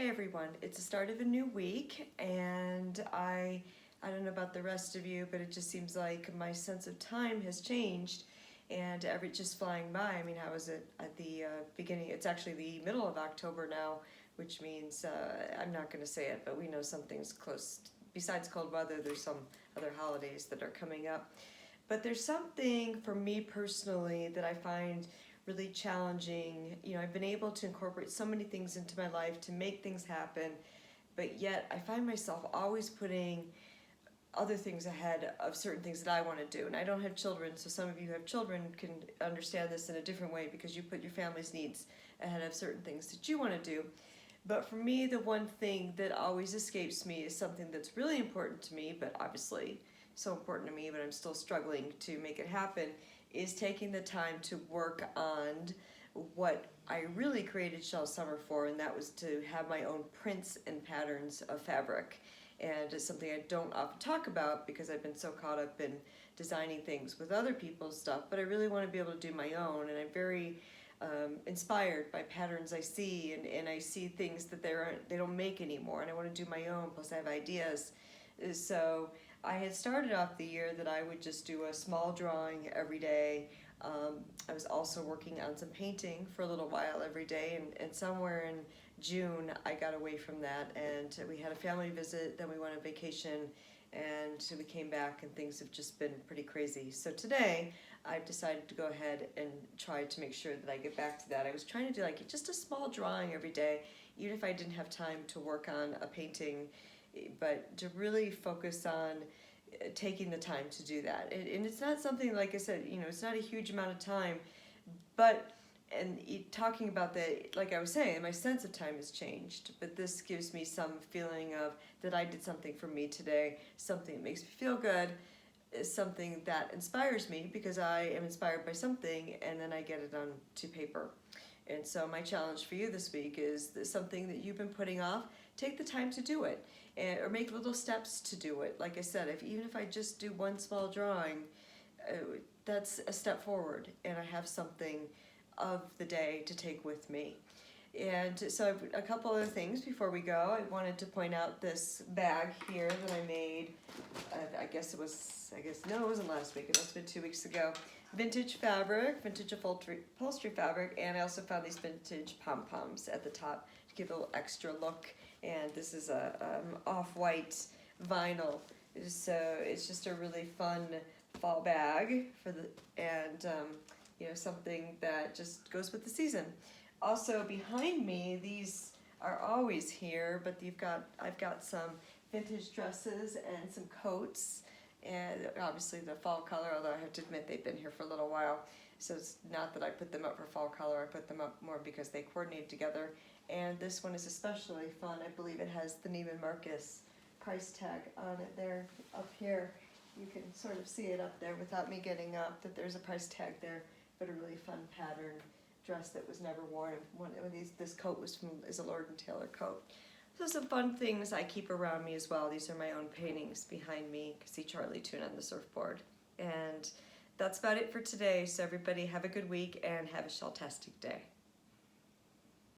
Hi everyone, it's the start of a new week and I don't know about the rest of you, but it just seems like my sense of time has changed and just flying by. I mean, how was it at the beginning? It's actually the middle of October now, which means I'm not going to say it, but we know something's close. Besides cold weather, there's some other holidays that are coming up. But there's something for me personally that I find really challenging. You know, I've been able to incorporate so many things into my life to make things happen, but yet I find myself always putting other things ahead of certain things that I want to do. And I don't have children, so some of you who have children can understand this in a different way because you put your family's needs ahead of certain things that you want to do. But for me, the one thing that always escapes me is something that's really important to me, but obviously so important to me, but I'm still struggling to make it happen, is taking the time to work on what I really created Shell Summer for, and that was to have my own prints and patterns of fabric. And it's something I don't often talk about because I've been so caught up in designing things with other people's stuff, but I really want to be able to do my own, and I'm very inspired by patterns I see, and I see things that they don't make anymore, and I want to do my own, plus I have ideas. So I had started off the year that I would just do a small drawing every day. I was also working on some painting for a little while every day, and somewhere in June I got away from that, and we had a family visit, then we went on vacation, and we came back and things have just been pretty crazy. So today I've decided to go ahead and try to make sure that I get back to that. I was trying to do like just a small drawing every day, even if I didn't have time to work on a painting, but to really focus on taking the time to do that. And it's not something, like I said, you know, it's not a huge amount of time, but talking about that, like I was saying, my sense of time has changed, but this gives me some feeling of that I did something for me today, something that makes me feel good, is something that inspires me because I am inspired by something, and then I get it onto paper. And so my challenge for you this week is something that you've been putting off, take the time to do it, or make little steps to do it. Like I said, even if I just do one small drawing, that's a step forward, and I have something of the day to take with me. And so a couple other things before we go. I wanted to point out this bag here that I made. No, it wasn't last week. It must have been 2 weeks ago. Vintage fabric, vintage upholstery fabric, and I also found these vintage pom-poms at the top to give a little extra look. And this is a off-white vinyl. So it's just a really fun fall bag something that just goes with the season. Also behind me, these are always here, but I've got some vintage dresses and some coats, and obviously the fall color, although I have to admit they've been here for a little while, so it's not that I put them up for fall color, I put them up more because they coordinate together. And this one is especially fun. I believe it has the Neiman Marcus price tag on it there up here. You can sort of see it up there without me getting up, that there's a price tag there, but a really fun pattern dress that was never worn. This coat is a Lord & Taylor coat. So some fun things I keep around me as well. These are my own paintings behind me. You can see Charlie Tune on the surfboard. And that's about it for today. So everybody have a good week and have a shell-tastic day.